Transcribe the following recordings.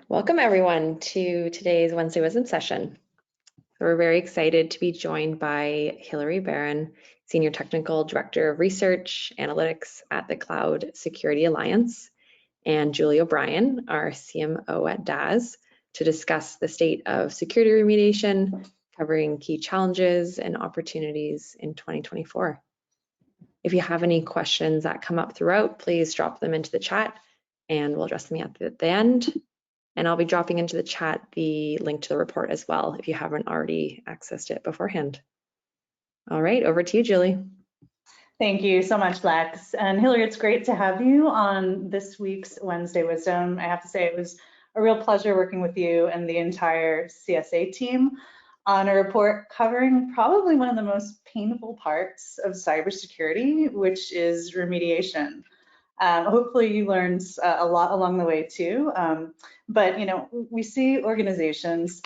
Welcome everyone to today's Wednesday Wisdom session. We're very excited to be joined by Hilary Barron, Senior Technical Director of Research Analytics at the Cloud Security Alliance, and Julie O'Brien, our CMO at Dazz, to discuss the state of security remediation, covering key challenges and opportunities in 2024. If you have any questions that come up throughout, please drop them into the chat and we'll address them at the end. And I'll be dropping into the chat the link to the report as well if you haven't already accessed it beforehand. All right, over to you, Julie. Thank you so much, Lex. And Hilary, it's great to have you on this week's Wednesday Wisdom. I have to say it was a real pleasure working with you and the entire CSA team on a report covering probably one of the most painful parts of cybersecurity, which is remediation. Hopefully you learned a lot along the way too. But we see organizations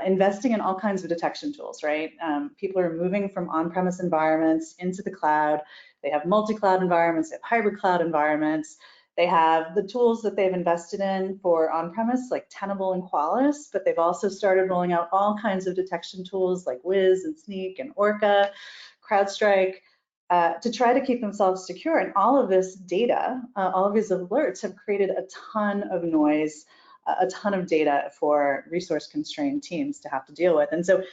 investing in all kinds of detection tools, right? People are moving from on-premise environments into the cloud. They have multi-cloud environments, they have hybrid cloud environments. They have the tools that they've invested in for on-premise, like Tenable and Qualys, but they've also started rolling out all kinds of detection tools like Wiz and Sneak and Orca, CrowdStrike, to try to keep themselves secure. And all of this data, all of these alerts have created a ton of noise, a ton of data for resource-constrained teams to have to deal with. And so,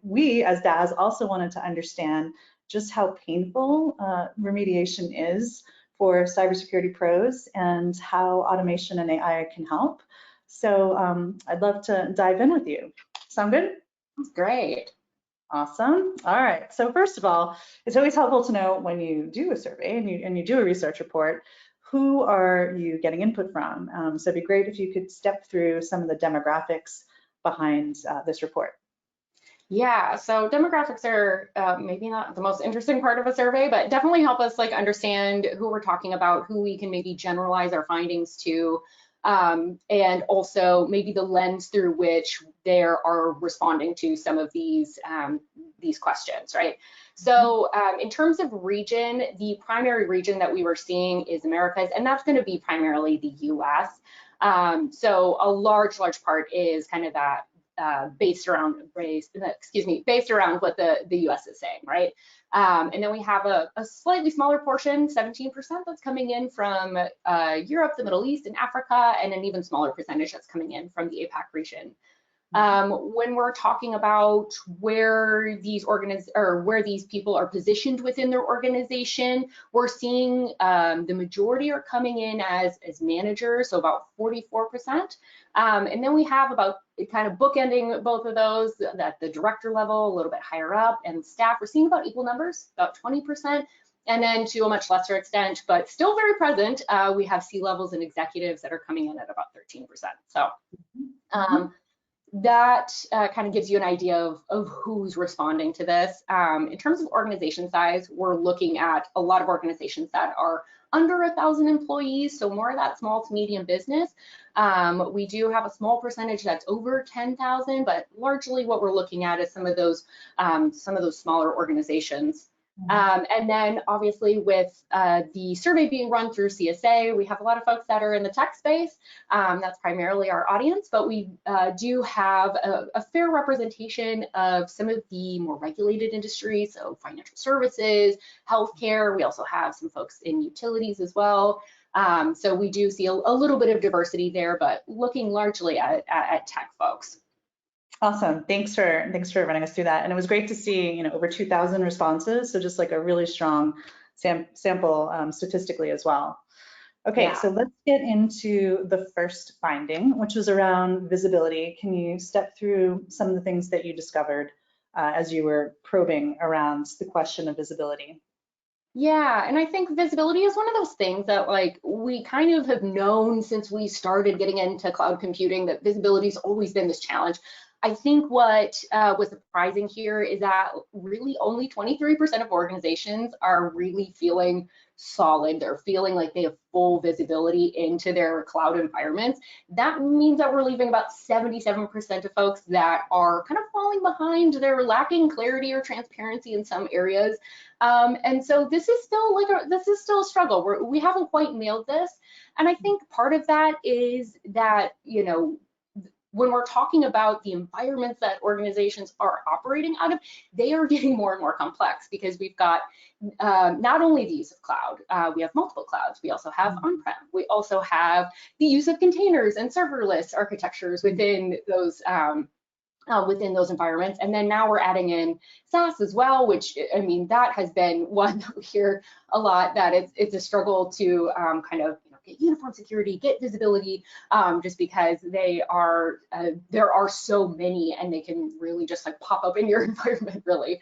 we as Dazz also wanted to understand just how painful remediation is for cybersecurity pros and how automation and AI can help. So I'd love to dive in with you. Sound good? That's great. Awesome. All right. So first of all, it's always helpful to know when you do a survey and you do a research report, who are you getting input from? So it'd be great if you could step through some of the demographics behind this report. Yeah, so demographics are maybe not the most interesting part of a survey, but definitely help us understand who we're talking about, who we can maybe generalize our findings to, and also maybe the lens through which they are responding to some of these questions, right? So in terms of region, the primary region that we were seeing is Americas, and that's going to be primarily the US. So a large part is kind of that based around what the US is saying, right? And then we have a slightly smaller portion, 17%, that's coming in from Europe, the Middle East, and Africa, and an even smaller percentage that's coming in from the APAC region. When we're talking about where these people are positioned within their organization, we're seeing the majority are coming in as managers, so about 44%. And then we have about kind of bookending both of those at the director level, a little bit higher up, and staff, we're seeing about equal numbers, about 20%. And then to a much lesser extent, but still very present, we have C-levels and executives that are coming in at about 13%. So that kind of gives you an idea of who's responding to this. In terms of organization size, we're looking at a lot of organizations that are under 1,000 employees, so more of that small to medium business. We do have a small percentage that's over 10,000, but largely what we're looking at is some of those smaller organizations. And then obviously with the survey being run through CSA, we have a lot of folks that are in the tech space. That's primarily our audience, but we do have a fair representation of some of the more regulated industries, so financial services, healthcare. We also have some folks in utilities as well. So we do see a little bit of diversity there, but looking largely at tech folks. Awesome. Thanks for running us through that. And it was great to see, over 2,000 responses. So just like a really strong sample statistically as well. Okay, yeah. So let's get into the first finding, which was around visibility. Can you step through some of the things that you discovered as you were probing around the question of visibility? Yeah, and I think visibility is one of those things that we kind of have known since we started getting into cloud computing, that visibility has always been this challenge. I think what was surprising here is that really only 23% of organizations are really feeling solid. They're feeling like they have full visibility into their cloud environments. That means that we're leaving about 77% of folks that are kind of falling behind. They're lacking clarity or transparency in some areas. And so this is still a struggle. We haven't quite nailed this. And I think part of that is that, you know, when we're talking about the environments that organizations are operating out of, they are getting more and more complex because we've got not only the use of cloud, we have multiple clouds. We also have on-prem. We also have the use of containers and serverless architectures within those environments. And then now we're adding in SaaS as well, which, I mean, that has been one that we hear a lot, that it's a struggle to kind of, you know, get uniform security, get visibility, just because there are so many, and they can really just like pop up in your environment really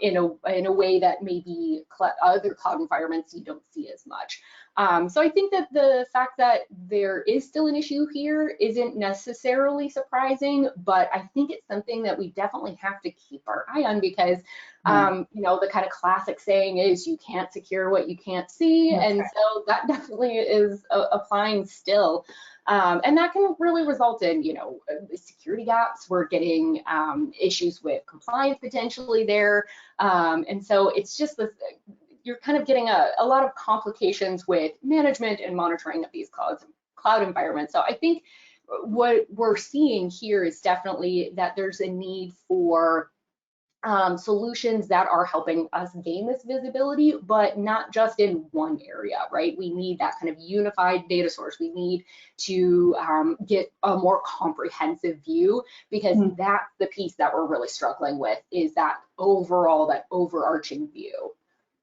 in a way that maybe other cloud environments you don't see as much. So I think that the fact that there is still an issue here isn't necessarily surprising, but I think it's something that we definitely have to keep our eye on because, you know, the kind of classic saying is you can't secure what you can't see. That's and right. So that definitely is applying still. And that can really result in, you know, security gaps. We're getting issues with compliance potentially there. And so it's just this, you're kind of getting a lot of complications with management and monitoring of these cloud environments. So I think what we're seeing here is definitely that there's a need for solutions that are helping us gain this visibility, but not just in one area, right? We need that kind of unified data source. We need to get a more comprehensive view, because that's the piece that we're really struggling with, is that overarching view.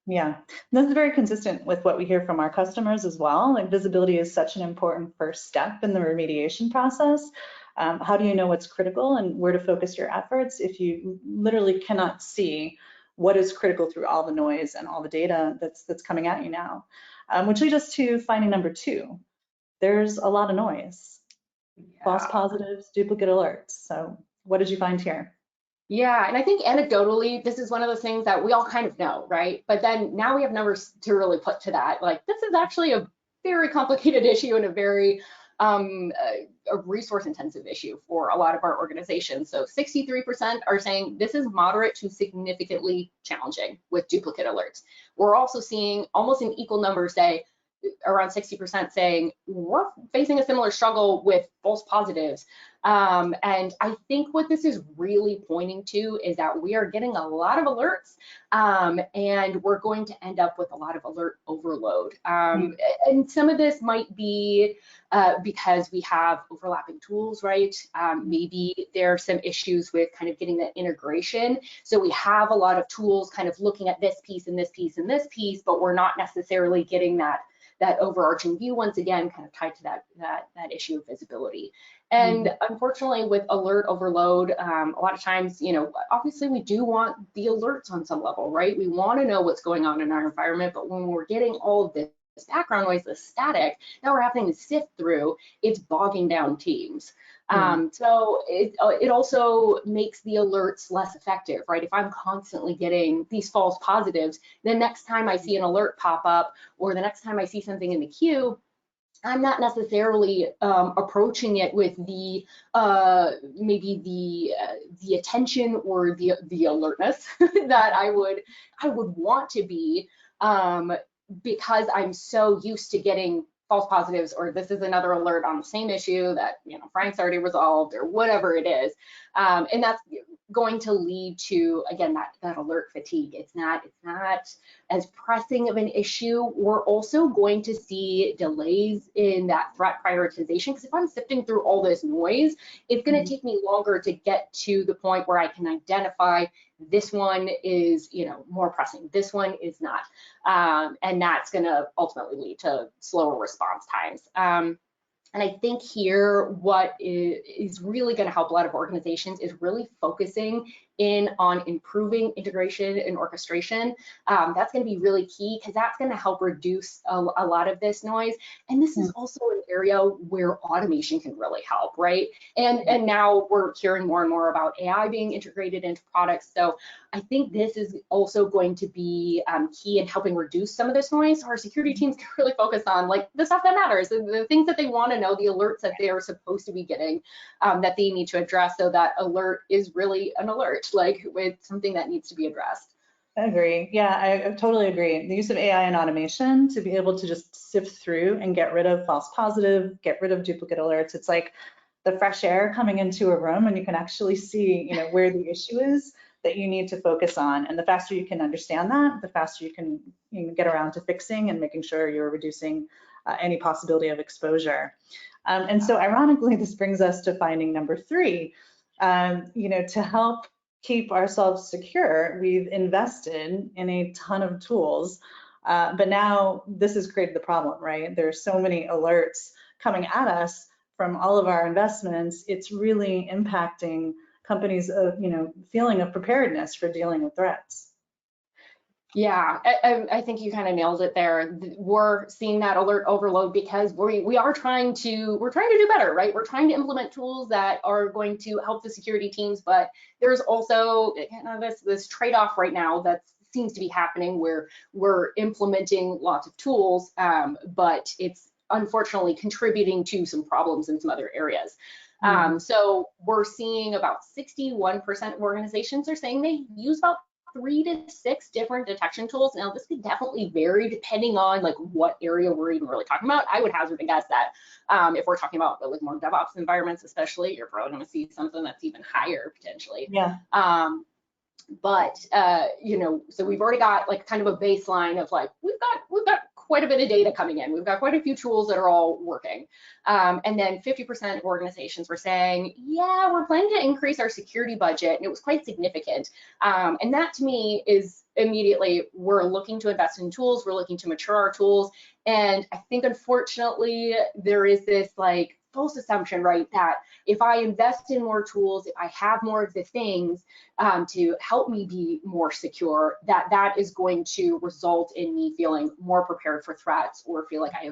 Yeah, this is very consistent with what we hear from our customers as well. Like, visibility is such an important first step in the remediation process. How do you know what's critical and where to focus your efforts if you literally cannot see what is critical through all the noise and all the data that's coming at you now? Which leads us to finding number 2. There's a lot of noise, false positives, duplicate alerts. So what did you find here? Yeah, and I think anecdotally, this is one of those things that we all kind of know, right? But then now we have numbers to really put to that. Like, this is actually a very complicated issue and a very a resource-intensive issue for a lot of our organizations. So 63% are saying this is moderate to significantly challenging with duplicate alerts. We're also seeing almost an equal number say, around 60% saying we're facing a similar struggle with false positives. And I think what this is really pointing to is that we are getting a lot of alerts, and we're going to end up with a lot of alert overload. And some of this might be because we have overlapping tools, right? Maybe there are some issues with kind of getting that integration. So we have a lot of tools kind of looking at this piece and this piece and this piece, but we're not necessarily getting that overarching view, once again, kind of tied to that issue of visibility. And unfortunately, with alert overload, a lot of times, you know, obviously we do want the alerts on some level, right? We want to know what's going on in our environment, but when we're getting all of this background noise, the static, that we're having to sift through, it's bogging down teams. So it also makes the alerts less effective, right? If I'm constantly getting these false positives, the next time I see an alert pop up, or the next time I see something in the queue, I'm not necessarily approaching it with the maybe the attention or the alertness that I would want to be, because I'm so used to getting false positives, or this is another alert on the same issue that, you know, Frank's already resolved, or whatever it is. And that's going to lead to, again, that alert fatigue. It's not as pressing of an issue. We're also going to see delays in that threat prioritization, because if I'm sifting through all this noise, it's going to take me longer to get to the point where I can identify this one is, you know, more pressing, this one is not, and that's going to ultimately lead to slower response times. And I think here what is really going to help a lot of organizations is really focusing in on improving integration and orchestration, that's going to be really key, because that's going to help reduce a lot of this noise. And this is also an area where automation can really help, right? And now we're hearing more and more about AI being integrated into products. So I think this is also going to be key in helping reduce some of this noise, so our security teams can really focus on like the stuff that matters, the things that they want to know, the alerts that they are supposed to be getting, that they need to address, so that alert is really an alert, like with something that needs to be addressed. I agree. Yeah, I totally agree. The use of AI and automation to be able to just sift through and get rid of false positive, get rid of duplicate alerts. It's like the fresh air coming into a room, and you can actually see, where the issue is that you need to focus on. And the faster you can understand that, the faster you can get around to fixing and making sure you're reducing any possibility of exposure. And so ironically, this brings us to finding number 3. To help keep ourselves secure, we've invested in a ton of tools, but now this has created the problem, right? There's so many alerts coming at us from all of our investments. It's really impacting companies' feeling of preparedness for dealing with threats. Yeah, I think you kind of nailed it there. We're seeing that alert overload because we are trying to do better, right? We're trying to implement tools that are going to help the security teams, but there's also this trade-off right now that seems to be happening where we're implementing lots of tools, but it's unfortunately contributing to some problems in some other areas. So we're seeing about 61% of organizations are saying they use about 3 to 6 different detection tools. Now, this could definitely vary depending on like what area we're even really talking about. I would hazard a guess that if we're talking about like more DevOps environments, especially, you're probably going to see something that's even higher potentially. Yeah. But so we've already got like kind of a baseline of like we've got quite a bit of data coming in. We've got quite a few tools that are all working. And then 50% of organizations were saying, yeah, we're planning to increase our security budget, and it was quite significant. And that to me is immediately, we're looking to invest in tools, we're looking to mature our tools. And I think unfortunately there is this like false assumption, right, that if I invest in more tools, if I have more of the things to help me be more secure, that is going to result in me feeling more prepared for threats, or feel like I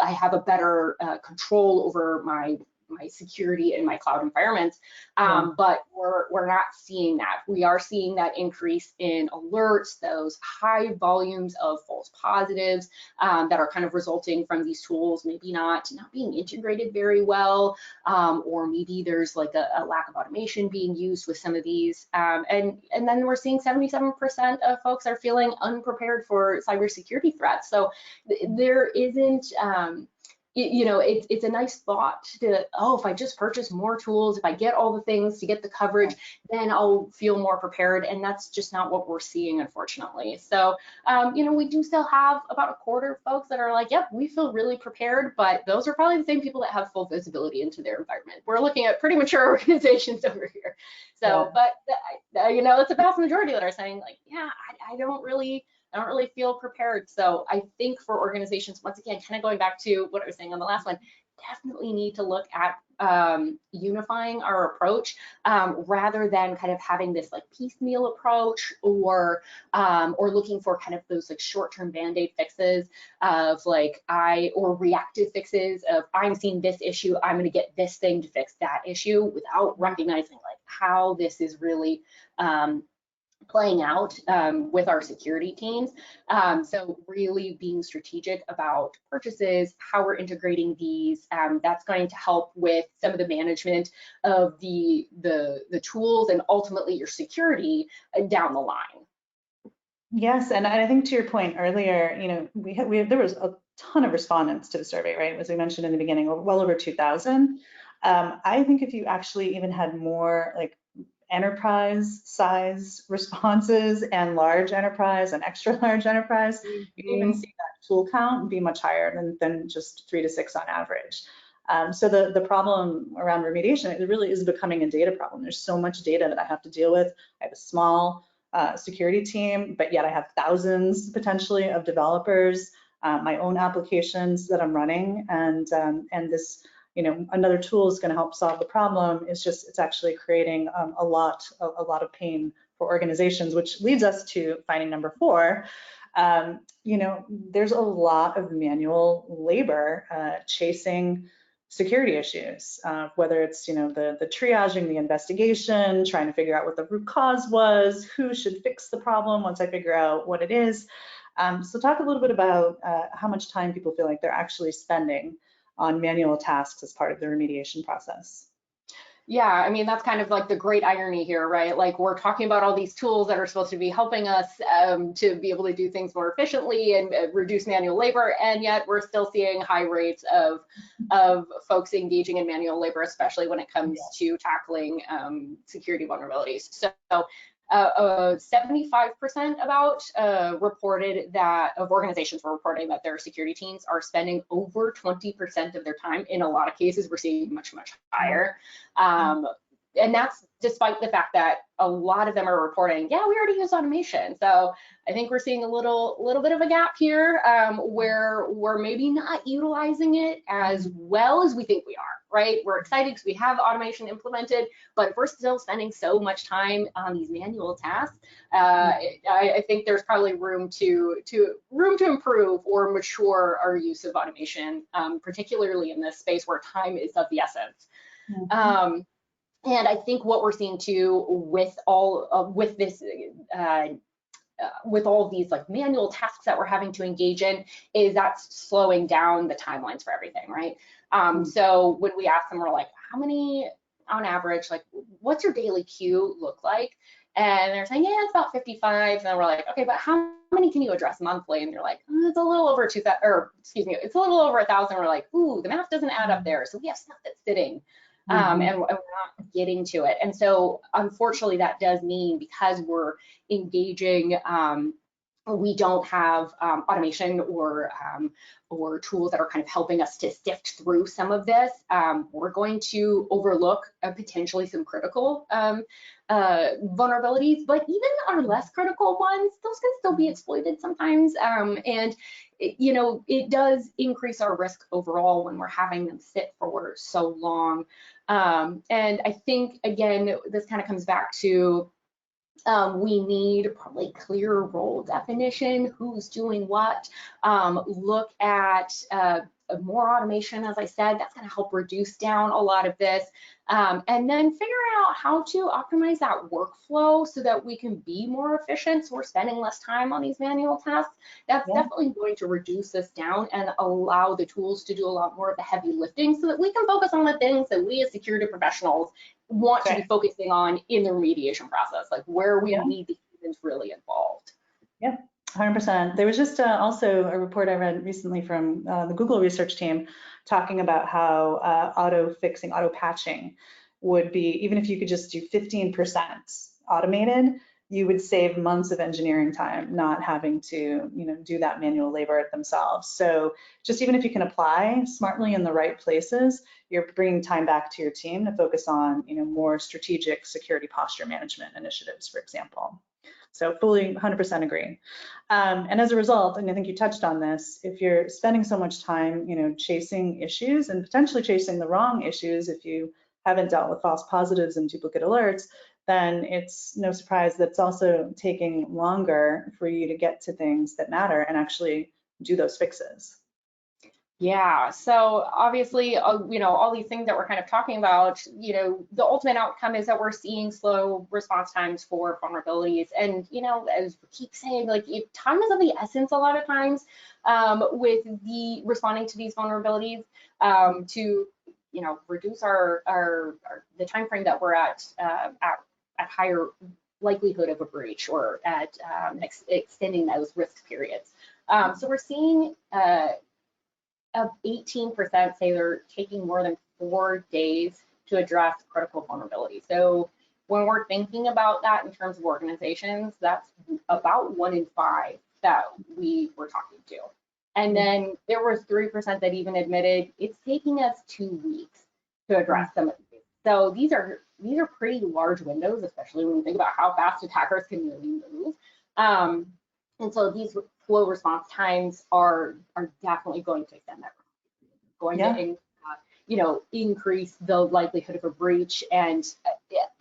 have a better control over my security in my cloud environments, but we're not seeing that. We are seeing that increase in alerts, those high volumes of false positives that are kind of resulting from these tools maybe not being integrated very well, or maybe there's like a lack of automation being used with some of these, and then we're seeing 77% of folks are feeling unprepared for cybersecurity threats. So there isn't it's a nice thought to, if I just purchase more tools, if I get all the things to get the coverage, then I'll feel more prepared. And that's just not what we're seeing, unfortunately. So, we do still have about a quarter of folks that are like, yep, we feel really prepared, but those are probably the same people that have full visibility into their environment. We're looking at pretty mature organizations over here. So, but it's a vast majority that are saying like, yeah, I don't really feel prepared. So I think for organizations, once again, kind of going back to what I was saying on the last one, definitely need to look at unifying our approach rather than kind of having this like piecemeal approach, or looking for kind of those like short-term band-aid fixes of like or reactive fixes of I'm seeing this issue, I'm going to get this thing to fix that issue, without recognizing like how this is really playing out with our security teams. So really being strategic about purchases, how we're integrating these, that's going to help with some of the management of the tools and ultimately your security down the line. Yes, and I think to your point earlier, there was a ton of respondents to the survey, right? As we mentioned in the beginning, well over 2,000. I think if you actually even had more like enterprise size responses and large enterprise and extra large enterprise, you can even see that tool count be much higher than just 3 to 6 on average. So the problem around remediation, it really is becoming a data problem. There's so much data that I have to deal with. I have a small security team, but yet I have thousands potentially of developers, my own applications that I'm running, and this another tool is going to help solve the problem. It's actually creating a lot of pain for organizations, which leads us to finding number 4. There's a lot of manual labor chasing security issues, whether it's, the triaging, the investigation, trying to figure out what the root cause was, who should fix the problem once I figure out what it is. So talk a little bit about how much time people feel like they're actually spending on manual tasks as part of the remediation process. Yeah, I mean, that's kind of like the great irony here, right? Like we're talking about all these tools that are supposed to be helping us to be able to do things more efficiently and reduce manual labor, and yet we're still seeing high rates of folks engaging in manual labor, especially when it comes to tackling security vulnerabilities. So 75% about reported that of organizations were reporting that their security teams are spending over 20% of their time. In a lot of cases, we're seeing much higher. And that's despite the fact that a lot of them are reporting, yeah, we already use automation. So I think we're seeing a little bit of a gap here where we're maybe not utilizing it as well as we think we are, right? We're excited because we have automation implemented, but if we're still spending so much time on these manual tasks, I think there's probably room to improve or mature our use of automation, particularly in this space where time is of the essence. And I think what we're seeing too with all these like manual tasks that we're having to engage in is that's slowing down the timelines for everything, right? So when we ask them, we're like, how many on average, like what's your daily queue look like? And they're saying, yeah, it's about 55. And then we're like, okay, but how many can you address monthly? And they're like, it's a little over 2,000, or excuse me, it's a little over 1,000. We're like, ooh, the math doesn't add up there. So we have stuff that's sitting. And we're not getting to it. And so unfortunately that does mean because we're engaging, we don't have automation or tools that are kind of helping us to sift through some of this. We're going to overlook potentially some critical vulnerabilities, but even our less critical ones, those can still be exploited sometimes. And it does increase our risk overall when we're having them sit for so long. And I think, again, this kind of comes back to we need probably clearer role definition, who's doing what, look at more automation, as I said, that's going to help reduce down a lot of this, and then figure out how to optimize that workflow so that we can be more efficient, so we're spending less time on these manual tasks. That's definitely going to reduce this down and allow the tools to do a lot more of the heavy lifting so that we can focus on the things that we as security professionals want to be focusing on in the remediation process, like where we need the humans really involved. Yep. 100%. There was just also a report I read recently from the Google research team talking about how auto patching would be, even if you could just do 15% automated, you would save months of engineering time not having to do that manual labor themselves. So just even if you can apply smartly in the right places, you're bringing time back to your team to focus on more strategic security posture management initiatives, for example. So fully 100% agree. And as a result, and I think you touched on this, if you're spending so much time, chasing issues and potentially chasing the wrong issues, if you haven't dealt with false positives and duplicate alerts, then it's no surprise that it's also taking longer for you to get to things that matter and actually do those fixes. Yeah, so obviously, all these things that we're kind of talking about, the ultimate outcome is that we're seeing slow response times for vulnerabilities. And, as we keep saying, like time is of the essence a lot of times with the responding to these vulnerabilities to, reduce the time frame that we're at higher likelihood of a breach or at extending those risk periods. So we're seeing 18% say they're taking more than 4 days to address critical vulnerabilities. So when we're thinking about that in terms of organizations, that's about 1 in 5 that we were talking to. And then there was 3% that even admitted it's taking us 2 weeks to address some of these. So these are pretty large windows, especially when you think about how fast attackers can really move. And so these slow response times are definitely going to extend that. increase the likelihood of a breach. And,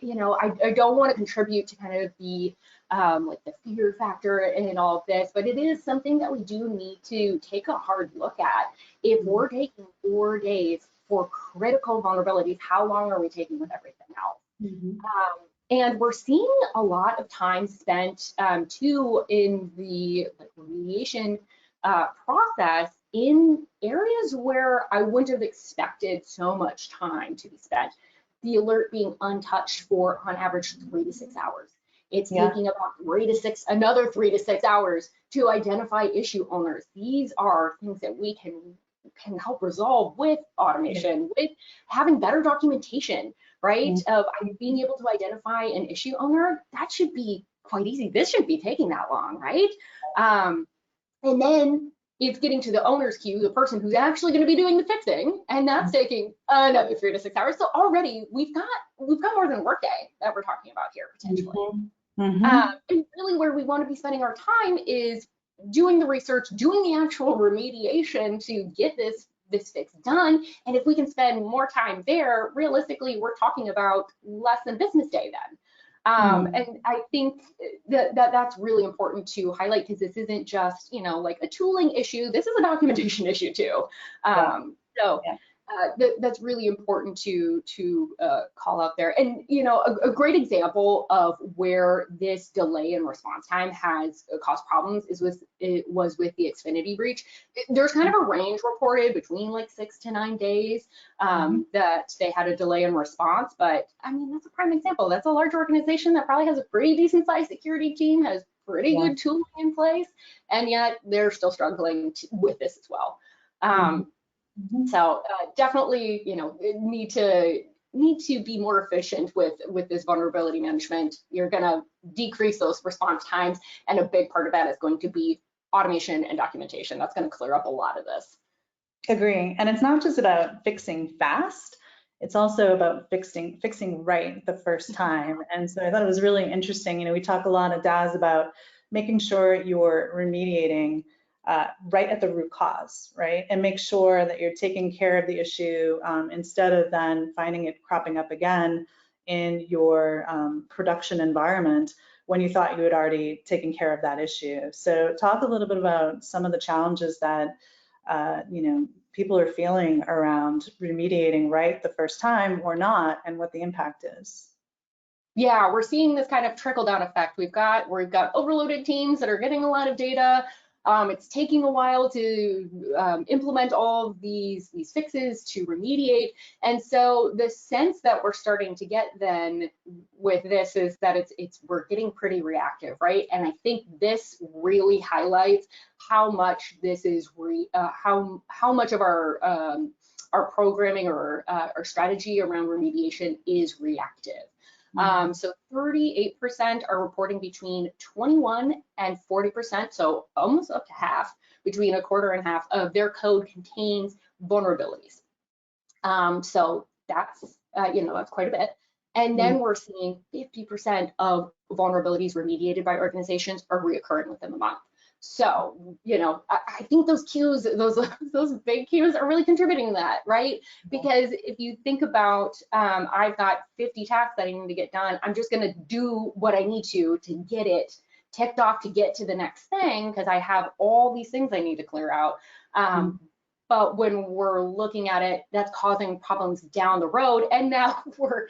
I don't want to contribute to kind of the like the fear factor in all of this, but it is something that we do need to take a hard look at. If we're taking 4 days for critical vulnerabilities, how long are we taking with everything else? And we're seeing a lot of time spent too in the remediation process in areas where I wouldn't have expected so much time to be spent. The alert being untouched for on average 3 to 6 hours. It's taking about another 3 to 6 hours to identify issue owners. These are things that we can help resolve with automation, with having better documentation, right? Of being able to identify an issue owner. That should be quite easy. This shouldn't be taking that long, right? And then it's getting to the owner's queue, the person who's actually going to be doing the fixing, and that's taking another 3 to 6 hours. So already we've got more than a workday that we're talking about here potentially. And really where we want to be spending our time is doing the research, doing the actual remediation to get this fix done. And if we can spend more time there, realistically, we're talking about less than business day then. And I think that's really important to highlight, because this isn't just, like a tooling issue. This is a documentation issue too. That's really important to call out there. And a great example of where this delay in response time has caused problems was with the Xfinity breach. There's kind of a range reported between like 6 to 9 days that they had a delay in response. But I mean, that's a prime example. That's a large organization that probably has a pretty decent sized security team, has pretty good tooling in place, and yet they're still struggling with this as well. So definitely, need to be more efficient with this vulnerability management. You're going to decrease those response times, and a big part of that is going to be automation and documentation. That's going to clear up a lot of this. Agree. And it's not just about fixing fast, it's also about fixing right the first time. And so I thought it was really interesting. We talk a lot at Dazz about making sure you're remediating right at the root cause, right? And make sure that you're taking care of the issue instead of then finding it cropping up again in your production environment when you thought you had already taken care of that issue. So talk a little bit about some of the challenges that people are feeling around remediating right the first time or not, and what the impact is. Yeah, we're seeing this kind of trickle down effect. We've got overloaded teams that are getting a lot of data. It's taking a while to implement all of these fixes to remediate. And so the sense that we're starting to get then with this is that we're getting pretty reactive, right? And I think this really highlights how much this is how much of our programming or our strategy around remediation is reactive. So 38% are reporting between 21 and 40%, so almost up to half, between a quarter and half of their code contains vulnerabilities. So that's that's quite a bit. And then we're seeing 50% of vulnerabilities remediated by organizations are reoccurring within a month. So, I think those queues, those big queues are really contributing to that, right? Because if you think about, I've got 50 tasks that I need to get done, I'm just going to do what I need to get it ticked off to get to the next thing, because I have all these things I need to clear out. But when we're looking at it, that's causing problems down the road, and now we're,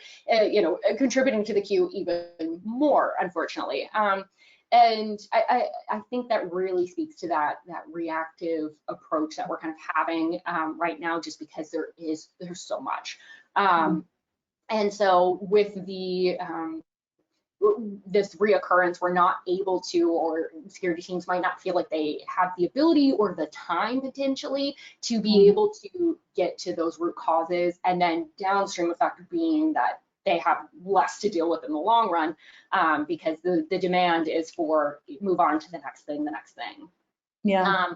contributing to the queue even more, unfortunately. And I think that really speaks to that reactive approach that we're kind of having right now, just because there's so much. And so with this reoccurrence, we're not able to, or security teams might not feel like they have the ability or the time potentially to be able to get to those root causes, and then downstream effect being that they have less to deal with in the long run, because the demand is for move on to the next thing. Yeah.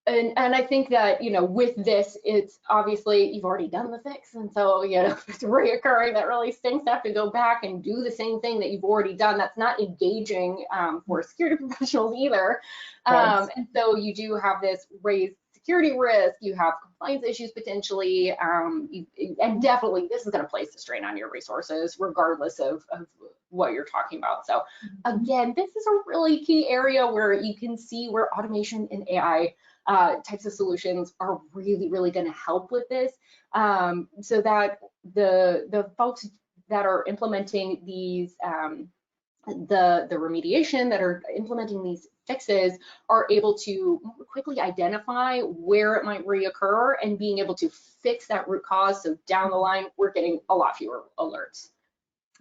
And I think that, with this, it's obviously you've already done the fix. And so, if it's reoccurring, that really stinks to have to go back and do the same thing that you've already done. That's not engaging for security professionals either. And so you do have this raised cybersecurity risk, you have compliance issues potentially, and definitely this is going to place the strain on your resources regardless of what you're talking about. So again, this is a really key area where you can see where automation and AI types of solutions are really, really going to help with this, so that the folks that are implementing these, the remediation, that are implementing these fixes, are able to more quickly identify where it might reoccur and being able to fix that root cause. So down the line, we're getting a lot fewer alerts.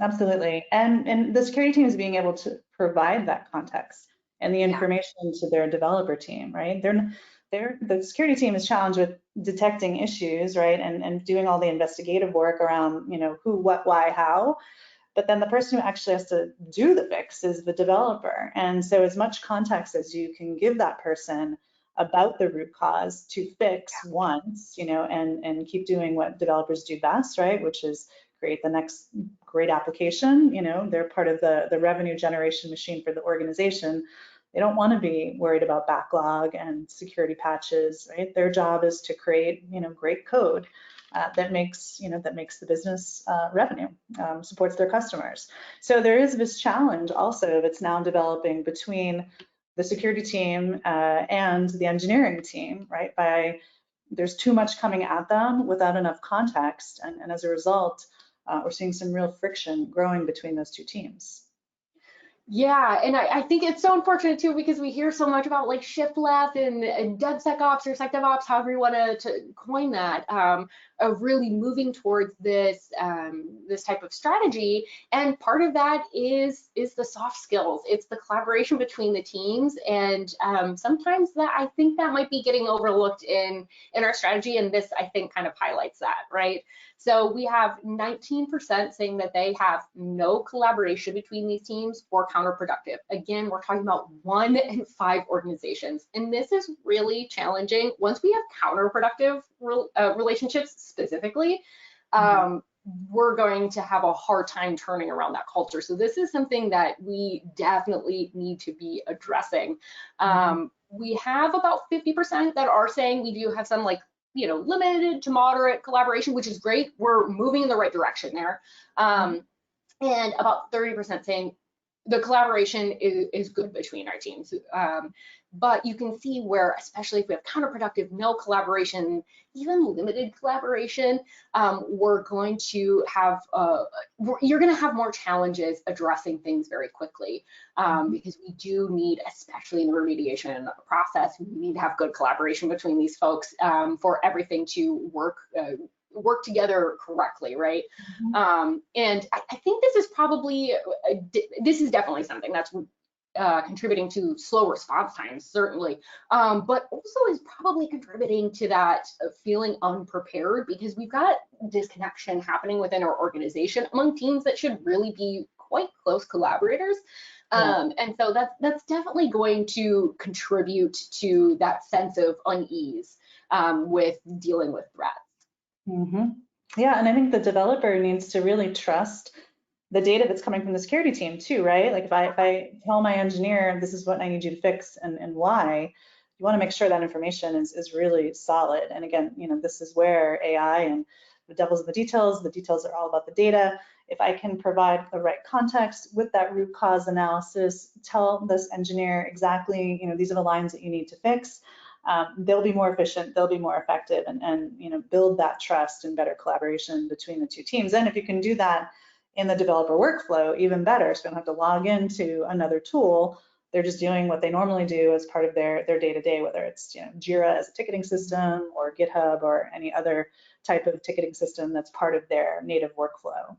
Absolutely. And the security team is being able to provide that context and the information to their developer team, right? The security team is challenged with detecting issues, right? And doing all the investigative work around, who, what, why, how. But then the person who actually has to do the fix is the developer. And so as much context as you can give that person about the root cause to fix once, and keep doing what developers do best, right? Which is create the next great application. They're part of the revenue generation machine for the organization. They don't want to be worried about backlog and security patches, right? Their job is to create, great code that makes the business revenue, supports their customers. So there is this challenge also that's now developing between the security team and the engineering team, right? There's too much coming at them without enough context, and as a result, we're seeing some real friction growing between those two teams. Yeah, and I think it's so unfortunate too, because we hear so much about like shift left and DevSecOps or SecDevOps, however you want to coin that, of really moving towards this this type of strategy. And part of that is the soft skills. It's the collaboration between the teams, and sometimes that I think that might be getting overlooked in our strategy. And this I think kind of highlights that, right? So we have 19% saying that they have no collaboration between these teams or counterproductive. Again, we're talking about 1 in 5 organizations. And this is really challenging. Once we have counterproductive relationships specifically, we're going to have a hard time turning around that culture. So this is something that we definitely need to be addressing. We have about 50% that are saying we do have some limited to moderate collaboration, which is great. We're moving in the right direction there. And about 30% saying the collaboration is good between our teams. But you can see where, especially if we have counterproductive, no collaboration, even limited collaboration, we're going to have, you're going to have more challenges addressing things very quickly, because we do need, especially in the remediation process, we need to have good collaboration between these folks for everything to work together correctly, right? And I think this is probably, this is definitely something that's contributing to slow response times, certainly, but also is probably contributing to that feeling unprepared, because we've got disconnection happening within our organization among teams that should really be quite close collaborators. And so that's definitely going to contribute to that sense of unease with dealing with threats. Yeah, and I think the developer needs to really trust the data that's coming from the security team too, right? Like if I tell my engineer, this is what I need you to fix and why, you want to make sure that information is really solid. And again, this is where AI and the devil's in the details are all about the data. If I can provide the right context with that root cause analysis, tell this engineer exactly, these are the lines that you need to fix, they'll be more efficient, they'll be more effective, and build that trust and better collaboration between the two teams. And if you can do that in the developer workflow, even better, so they don't have to log into another tool. They're just doing what they normally do as part of their day-to-day, whether it's Jira as a ticketing system or GitHub or any other type of ticketing system that's part of their native workflow.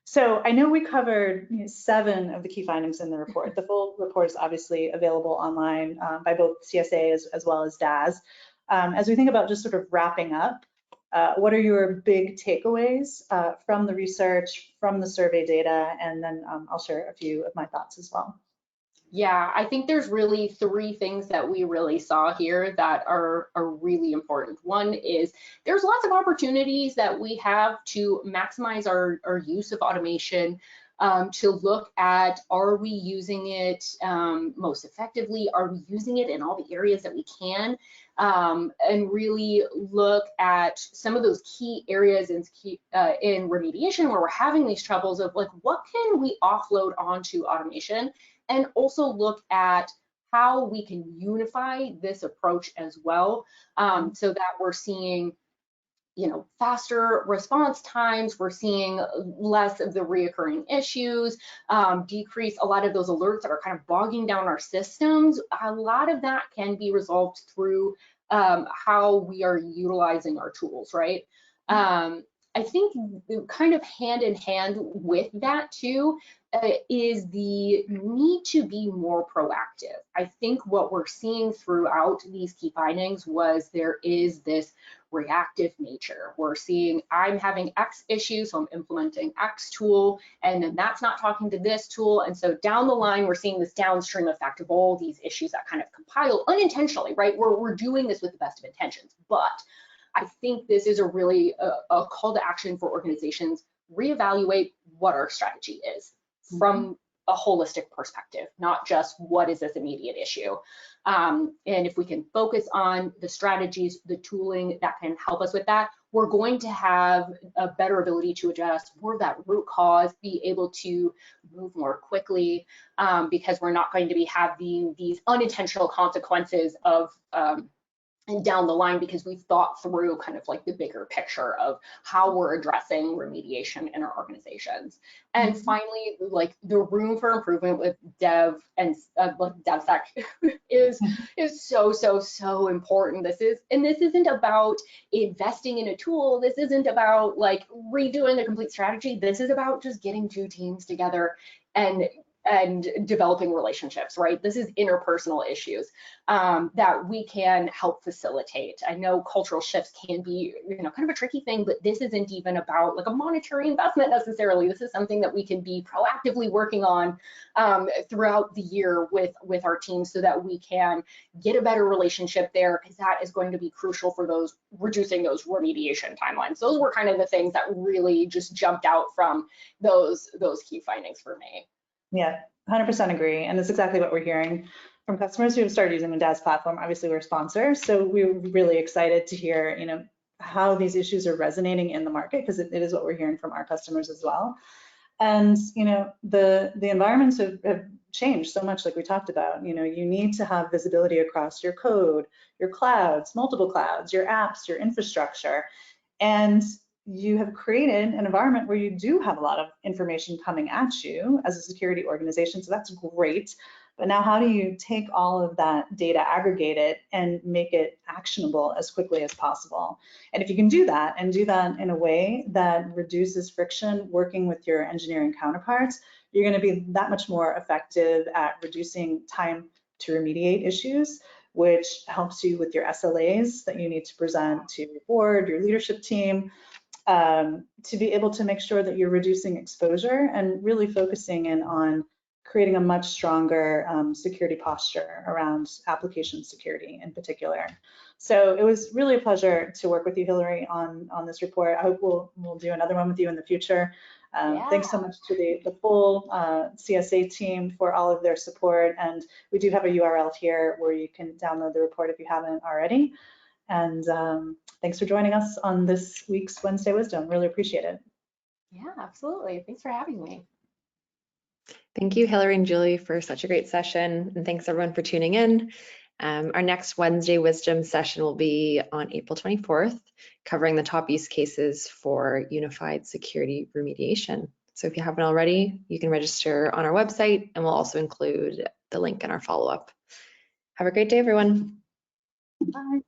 So I know we covered 7 of the key findings in the report. The full report is obviously available online by both CSA as well as Dazz. As we think about just sort of wrapping up, what are your big takeaways from the research, from the survey data, and then I'll share a few of my thoughts as well. Yeah, I think there's really 3 things that we really saw here that are really important. One is there's lots of opportunities that we have to maximize our use of automation to look at, are we using it most effectively? Are we using it in all the areas that we can? And really look at some of those key areas in remediation where we're having these troubles of like, what can we offload onto automation? And also look at how we can unify this approach as well, so that we're seeing, you know, faster response times, we're seeing less of the reoccurring issues, decrease a lot of those alerts that are kind of bogging down our systems. A lot of that can be resolved through how we are utilizing our tools, right? I think kind of hand in hand with that too is the need to be more proactive. I think what we're seeing throughout these key findings was there is this reactive nature. We're seeing I'm having X issue, so I'm implementing X tool, and then that's not talking to this tool. And so down the line, we're seeing this downstream effect of all these issues that kind of compile unintentionally, right? We're doing this with the best of intentions, but I think this is a really a call to action for organizations. Reevaluate what our strategy is from a holistic perspective, not just what is this immediate issue. And if we can focus on the strategies, the tooling that can help us with that, we're going to have a better ability to address more of that root cause, be able to move more quickly, because we're not going to be having these unintentional consequences of and down the line, because we've thought through kind of like the bigger picture of how we're addressing remediation in our organizations. And finally, like the room for improvement with dev and DevSec is so important. This isn't about investing in a tool. This isn't about like redoing a complete strategy. This is about just getting two teams together and developing relationships, right? This is interpersonal issues that we can help facilitate. I know cultural shifts can be, you know, kind of a tricky thing, but this isn't even about like a monetary investment necessarily. This is something that we can be proactively working on throughout the year with our teams, so that we can get a better relationship there, because that is going to be crucial for those reducing those remediation timelines. Those were kind of the things that really just jumped out from those key findings for me. Yeah, 100% agree. And that's exactly what we're hearing from customers who have started using the Dazz platform. Obviously, we're a sponsor, so we're really excited to hear, you know, how these issues are resonating in the market, because it is what we're hearing from our customers as well. And, you know, the environments have changed so much, like we talked about. You know, you need to have visibility across your code, your clouds, multiple clouds, your apps, your infrastructure. And you have created an environment where you do have a lot of information coming at you as a security organization, so that's great. But now how do you take all of that data, aggregate it, and make it actionable as quickly as possible? And if you can do that, and do that in a way that reduces friction working with your engineering counterparts, you're going to be that much more effective at reducing time to remediate issues, which helps you with your SLAs that you need to present to your board, your leadership team, to be able to make sure that you're reducing exposure and really focusing in on creating a much stronger security posture around application security in particular. So it was really a pleasure to work with you, Hillary, on this report. I hope we'll do another one with you in the future. Thanks so much to the full CSA team for all of their support. And we do have a URL here where you can download the report if you haven't already. And thanks for joining us on this week's Wednesday Wisdom. Really appreciate it. Yeah, absolutely. Thanks for having me. Thank you, Hillary and Julie, for such a great session. And thanks everyone for tuning in. Our next Wednesday Wisdom session will be on April 24th, covering the top use cases for unified security remediation. So if you haven't already, you can register on our website, and we'll also include the link in our follow-up. Have a great day, everyone. Bye.